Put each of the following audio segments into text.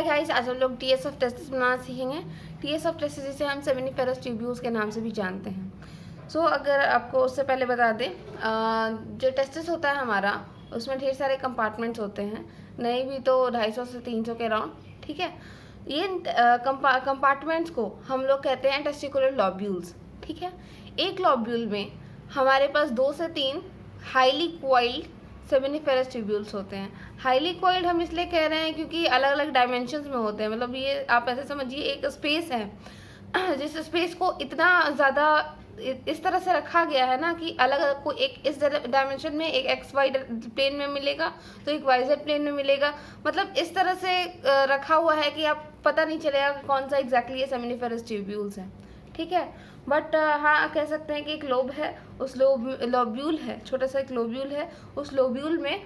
Hi guys, आज हम लोग टीएस ऑफ टेस्टिस बनाना सीखेंगे। टीएस ऑफ टेस्टिस जिसे हम सेमिनिफेरस ट्यूब्यूल्स के नाम से भी जानते हैं। सो अगर आपको उससे पहले बता दें, जो टेस्टिस होता है हमारा, उसमें ढेर सारे कंपार्टमेंट्स होते हैं, नहीं भी तो 250 से 300 के अराउंड। ठीक है, ये कंपार्टमेंट्स को हम लोग कहते हैं टेस्टिकुलर लॉब्यूल्स। ठीक है, एक लॉब्यूल में हमारे पास 2 से 3 हाईली क्वाइल्ड सेमिनिफेरस ट्यूब्यूल्स होते हैं। हाईली क्वाइल्ड हम इसलिए कह रहे हैं क्योंकि अलग अलग डायमेंशंस में होते हैं। मतलब ये आप ऐसे समझिए, एक स्पेस है जिस स्पेस को इतना ज़्यादा इस तरह से रखा गया है ना कि अलग अलग को एक इस डायमेंशन में एक एक्स वाई प्लेन में मिलेगा तो एक वाई जेड प्लेन में मिलेगा। मतलब इस तरह से रखा हुआ है कि आप पता नहीं चलेगा कि कौन सा एग्जैक्टली ये सेमिनिफेरस ट्यूब्यूल्स है। ठीक है, बट हाँ कह सकते हैं कि एक लोब है, उस लोब्यूल है, छोटा सा एक लोब्यूल है, उस लोब्यूल में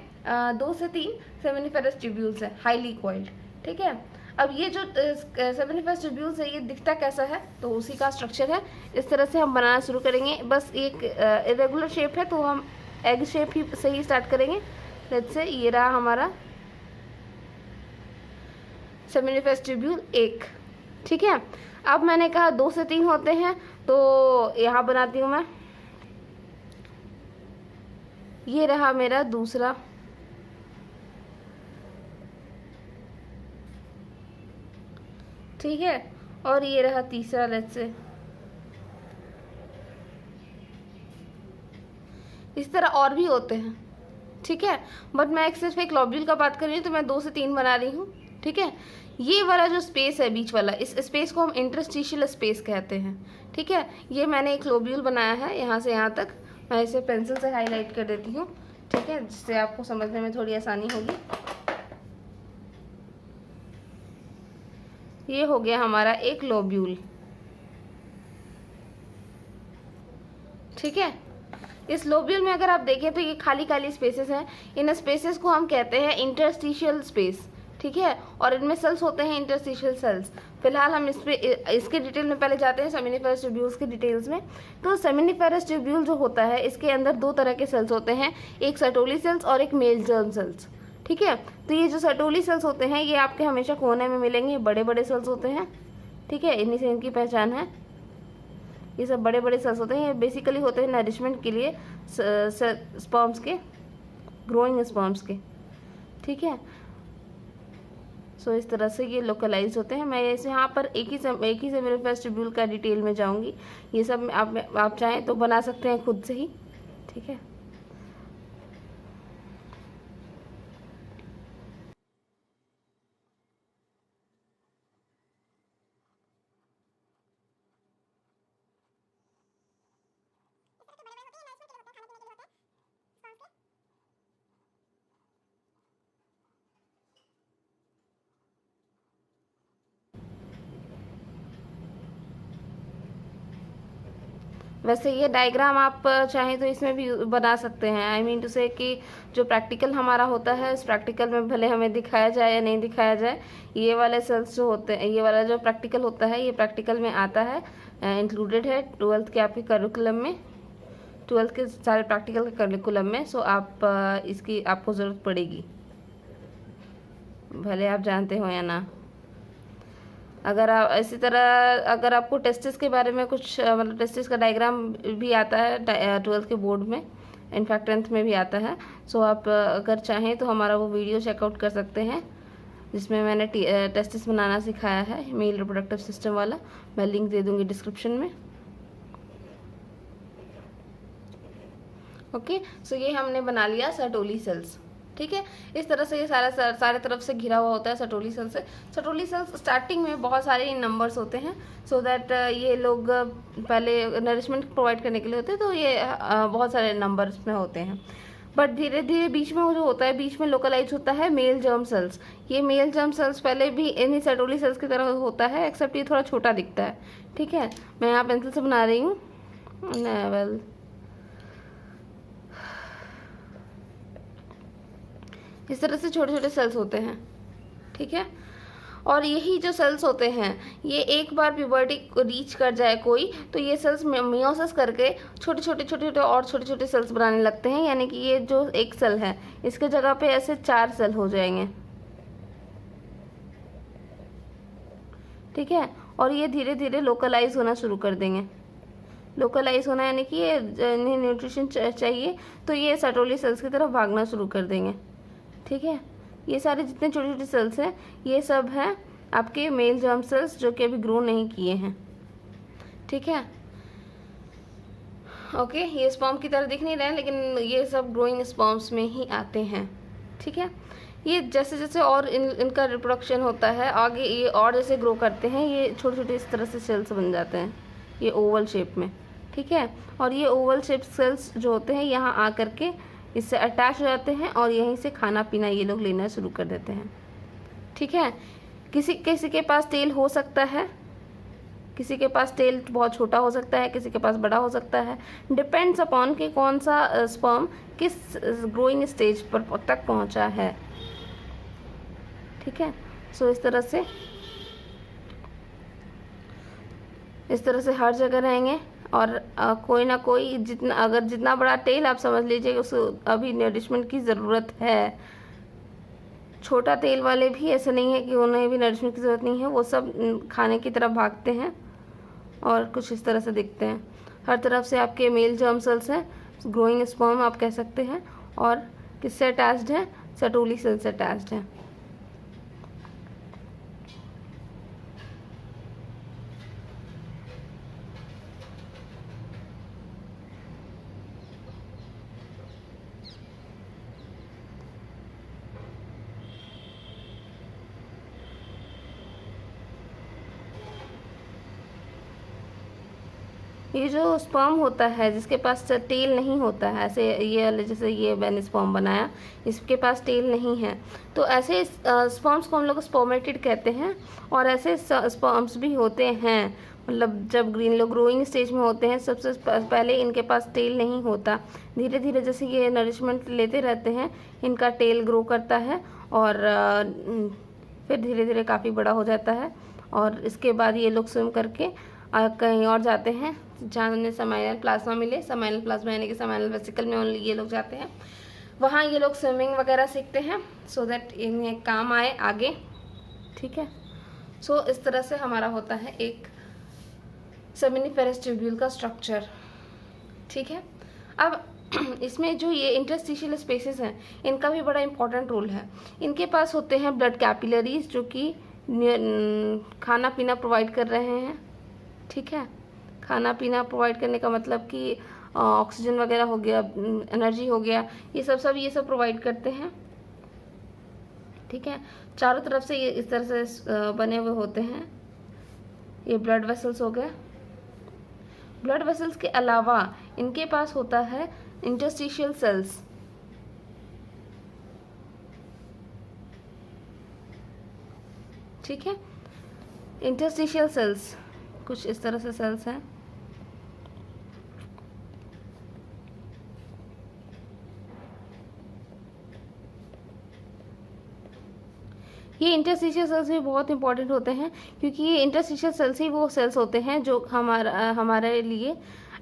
2 से 3 सेमिनिफेरस ट्यूब्यूल्स है हाईली क्वाइल्ड। ठीक है, अब ये जो सेमिनिफेरस ट्यूब्यूल्स है ये दिखता कैसा है, तो उसी का स्ट्रक्चर है। इस तरह से हम बनाना शुरू करेंगे। बस एक इरेगुलर शेप है तो हम एग शेप ही से ही स्टार्ट करेंगे। लेट्स से ये रहा हमारा सेमिनिफेरस ट्यूब्यूल 1। ठीक है, अब मैंने कहा 2 से 3 होते हैं तो यहाँ बनाती हूँ मैं। ये रहा मेरा दूसरा, ठीक है, और ये रहा तीसरा। लेट्स से इस तरह और भी होते हैं। ठीक है, बट मैं सिर्फ एक लॉब्यूल का बात कर रही हूँ तो मैं 2 से 3 बना रही हूँ। ठीक है, ये वाला जो स्पेस है बीच वाला, इस स्पेस को हम इंटरस्टिशियल स्पेस कहते हैं। ठीक है, ये मैंने एक लोब्यूल बनाया है यहाँ से यहाँ तक। मैं इसे पेंसिल से हाईलाइट कर देती हूँ, ठीक है, जिससे आपको समझने में थोड़ी आसानी होगी। ये हो गया हमारा एक लोब्यूल। ठीक है, इस लोब्यूल में अगर आप देखें तो ये खाली खाली स्पेसेस हैं। इन स्पेसेस को हम कहते हैं इंटरस्टिशियल स्पेस। ठीक है, और इनमें सेल्स होते हैं इंटरस्टिशियल सेल्स। फिलहाल हम इसके डिटेल में पहले जाते हैं सेमिनिफेरस ट्यूब्यूल्स के डिटेल्स में। तो सेमिनिफेरस ट्यूब्यूल जो होता है इसके अंदर 2 तरह के सेल्स होते हैं, एक सर्टोली सेल्स और एक मेल जर्म सेल्स। ठीक है, तो ये जो सर्टोली सेल्स होते हैं ये आपके हमेशा कोने में मिलेंगे, बड़े बड़े सेल्स होते हैं। ठीक है, इन्हीं से इनकी पहचान है। ये सब बड़े बड़े सेल्स होते हैं, ये बेसिकली होते हैं नरिशमेंट के लिए स्पर्म्स के, ग्रोइंग स्पर्म्स के। ठीक है, सो इस तरह से ये लोकलाइज होते हैं। मैं इसे यहाँ पर एक ही सेमिनिफेरस ट्यूब्यूल का डिटेल में जाऊँगी। ये सब आप चाहें तो बना सकते हैं खुद से ही। ठीक है, वैसे ये डायग्राम आप चाहें तो इसमें भी बना सकते हैं। आई मीन टू से कि जो प्रैक्टिकल हमारा होता है, इस प्रैक्टिकल में भले हमें दिखाया जाए या नहीं दिखाया जाए, ये वाले सेल्स जो होते हैं, ये वाला जो प्रैक्टिकल होता है ये प्रैक्टिकल में आता है, इंक्लूडेड है 12th के आपके करिकुलम में, 12th के सारे प्रैक्टिकल के करिकुलम में। सो आप इसकी आपको ज़रूरत पड़ेगी, भले आप जानते हो या ना। अगर आप इसी तरह अगर आपको टेस्टिस के बारे में कुछ मतलब टेस्टिस का डायग्राम भी आता है 12th के बोर्ड में, इनफैक्ट 10th में भी आता है। सो आप अगर चाहें तो हमारा वो वीडियो चेकआउट कर सकते हैं जिसमें मैंने टेस्टिस बनाना सिखाया है, मेल रिप्रोडक्टिव सिस्टम वाला। मैं लिंक दे दूँगी डिस्क्रिप्शन में। ओके, सो ये हमने बना लिया सर्टोली सेल्स। ठीक है, इस तरह से ये सारे तरफ से घिरा हुआ होता है सर्टोली सेल्स से। सर्टोली सेल्स स्टार्टिंग में बहुत सारे नंबर्स होते हैं, सो दैट ये लोग पहले नरिशमेंट प्रोवाइड करने के लिए होते हैं, तो ये बहुत सारे नंबर्स में होते हैं। बट धीरे धीरे बीच में जो होता है, बीच में लोकलाइज होता है मेल जर्म सेल्स। ये मेल जर्म सेल्स पहले भी इन्हीं सर्टोली सेल्स की तरह होता है, एक्सेप्ट ये थोड़ा छोटा दिखता है। ठीक है, मैं यहाँ पेंसिल से बना रही हूँ। वेल, इस तरह से छोटे छोटे सेल्स होते हैं। ठीक है, और यही जो सेल्स होते हैं ये एक बार प्यूबर्टी को रीच कर जाए कोई, तो ये सेल्स मियोसिस करके छोटे छोटे और छोटे छोटे सेल्स बनाने लगते हैं। यानी कि ये जो एक सेल है इसके जगह पे ऐसे 4 सेल हो जाएंगे। ठीक है। और ये धीरे धीरे लोकलाइज होना शुरू कर देंगे। लोकलाइज होना यानी कि ये इन्हें न्यूट्रिशन चाहिए, तो ये सर्टोली सेल्स की तरफ भागना शुरू कर देंगे। ठीक है, ये सारे जितने छोटे छोटे सेल्स हैं ये सब हैं आपके मेल जर्म सेल्स जो कि अभी ग्रो नहीं किए हैं। ठीक है, ओके, ये स्पर्म की तरह दिख नहीं रहे हैं लेकिन ये सब ग्रोइंग स्पर्म्स में ही आते हैं। ठीक है, ये जैसे जैसे और इनका रिप्रोडक्शन होता है आगे, ये और जैसे ग्रो करते हैं, ये छोटे छोटे इस तरह से सेल्स बन जाते हैं, ये ओवल शेप में। ठीक है, और ये ओवल शेप सेल्स जो होते हैं यहाँ आ करके इससे अटैच हो जाते हैं और यहीं से खाना पीना ये लोग लेना शुरू कर देते हैं। ठीक है, किसी किसी के पास टेल हो सकता है, किसी के पास टेल बहुत छोटा हो सकता है, किसी के पास बड़ा हो सकता है, डिपेंड्स अपॉन कि कौन सा स्पर्म किस ग्रोइंग स्टेज पर तक पहुंचा है। ठीक है, सो इस तरह से हर जगह रहेंगे और कोई ना कोई जितना बड़ा टेल आप समझ लीजिए उसको अभी नरिशमेंट की ज़रूरत है। छोटा तेल वाले भी ऐसे नहीं है कि उन्हें भी नरिशमेंट की ज़रूरत नहीं है, वो सब खाने की तरफ भागते हैं और कुछ इस तरह से दिखते हैं। हर तरफ से आपके मेल जर्म सेल्स हैं, ग्रोइंग स्पर्म आप कह सकते हैं, और किससे अटैच्ड हैं, सर्टोली सेल से अटैच्ड हैं। ये जो स्पर्म होता है जिसके पास टेल नहीं होता है, ऐसे ये वाले जैसे ये मैंने स्पर्म बनाया इसके पास टेल नहीं है, तो ऐसे स्पर्म्स को हम लोग स्पर्मेटिड कहते हैं। और ऐसे स्पर्म्स भी होते हैं, मतलब जब ग्रीन लोग ग्रोइंग स्टेज में होते हैं सबसे पहले इनके पास टेल नहीं होता। धीरे धीरे जैसे ये नरिशमेंट लेते रहते हैं इनका टेल ग्रो करता है और फिर धीरे धीरे काफ़ी बड़ा हो जाता है और इसके बाद ये लोग स्विम करके कहीं और जाते हैं जहाँ उन्हें समाइनल प्लाज्मा मिले। समाइनल प्लाज्मा यानी कि समाइनल वेसिकल में ओनली ये लोग जाते हैं, वहाँ ये लोग स्विमिंग वगैरह सीखते हैं सो दैट इन्हें काम आए आगे। ठीक है, सो इस तरह से हमारा होता है एक सेमिनिफेरस ट्यूब्यूल का स्ट्रक्चर। ठीक है, अब इसमें जो ये इंटरस्टिशियल स्पेसेस हैं इनका भी बड़ा इंपॉर्टेंट रोल है। इनके पास होते हैं ब्लड कैपिलरीज जो कि खाना पीना प्रोवाइड कर रहे हैं। ठीक है, खाना पीना प्रोवाइड करने का मतलब कि ऑक्सीजन वगैरह हो गया, एनर्जी हो गया, ये सब प्रोवाइड करते हैं। ठीक है, चारों तरफ से ये इस तरह से बने हुए होते हैं। ये ब्लड वेसल्स हो गए। ब्लड वेसल्स के अलावा इनके पास होता है इंटरस्टिशियल सेल्स। ठीक है, इंटरस्टिशियल सेल्स कुछ इस तरह से सेल्स हैं। ये इंटरस्टिशियल सेल्स भी बहुत इंपॉर्टेंट होते हैं क्योंकि ये इंटरस्टिशियल सेल्स ही वो सेल्स होते हैं जो हमारे लिए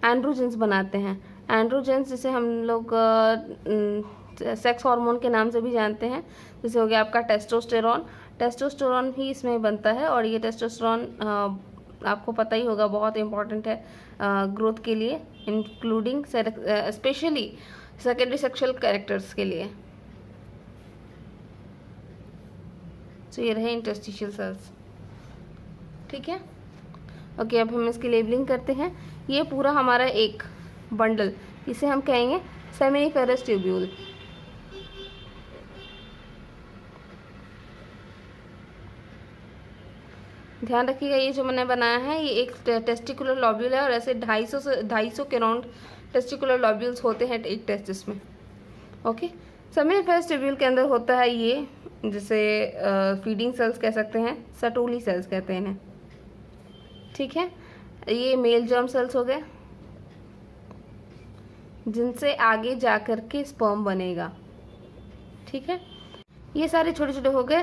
एंड्रोजेंस बनाते हैं। एंड्रोजेंस जिसे हम लोग सेक्स हार्मोन के नाम से भी जानते हैं, जैसे हो गया आपका टेस्टोस्टेरॉन। टेस्टोस्टेरॉन ही इसमें बनता है और ये टेस्टोस्टेरॉन आपको पता ही होगा बहुत इम्पॉर्टेंट है ग्रोथ के लिए, including specially secondary sexual characters के लिए। तो ये रहे इंटरस्टिशियल सेल्स। ठीक है, ओके, अब हम इसकी लेबलिंग करते हैं। ये पूरा हमारा एक बंडल, इसे हम कहेंगे सेमिनिफेरस ट्यूब्यूल। ध्यान रखिएगा ये जो मैंने बनाया है ये एक टेस्टिकुलर लॉब्यूल है और ऐसे 250 के अराउंड टेस्टिकुलर लॉब्यूल्स होते हैं एक टेस्टिस में। ओके, सेमिनिफेरस ट्यूब्यूल के अंदर होता है ये जिसे फीडिंग सेल्स कह सकते हैं, सर्टोली सेल्स कहते हैं इन्हें। ठीक है, ये मेल जर्म सेल्स हो गए जिनसे आगे जा कर के स्पर्म बनेगा। ठीक है, ये सारे छोटे छोटे हो गए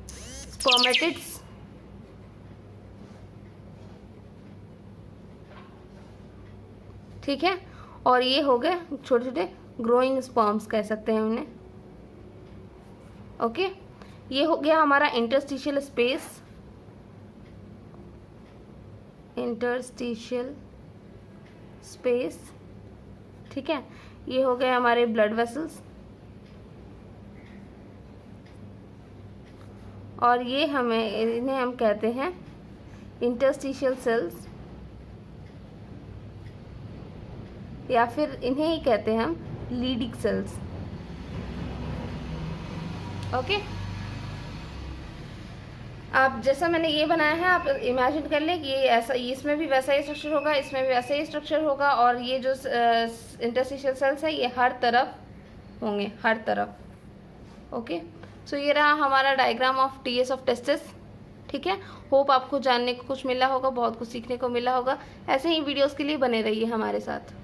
स्पर्मेटिड्स। ठीक है, और ये हो गए छोटे छोटे ग्रोइंग स्पर्म्स कह सकते हैं उन्हें। ओके, ये हो गया हमारा इंटरस्टिशियल स्पेस। इंटरस्टिशियल स्पेस, ठीक है। ये हो गए हमारे ब्लड वेसल्स, और ये इन्हें हम कहते हैं इंटरस्टिशियल सेल्स, या फिर इन्हें ही कहते हैं हम लीडिंग सेल्स। ओके, आप जैसा मैंने ये बनाया है आप इमेजिन कर लें कि ये ऐसा, इसमें भी वैसा ही स्ट्रक्चर होगा, इसमें भी वैसा ही स्ट्रक्चर होगा, और ये जो इंटरस्टिशियल सेल्स है ये हर तरफ होंगे, हर तरफ। ओके, सो ये रहा हमारा diagram of TS of testis, ठीक है। होप आपको जानने को कुछ मिला होगा, बहुत कुछ सीखने को मिला होगा। ऐसे ही वीडियोस के लिए बने रहिए हमारे साथ।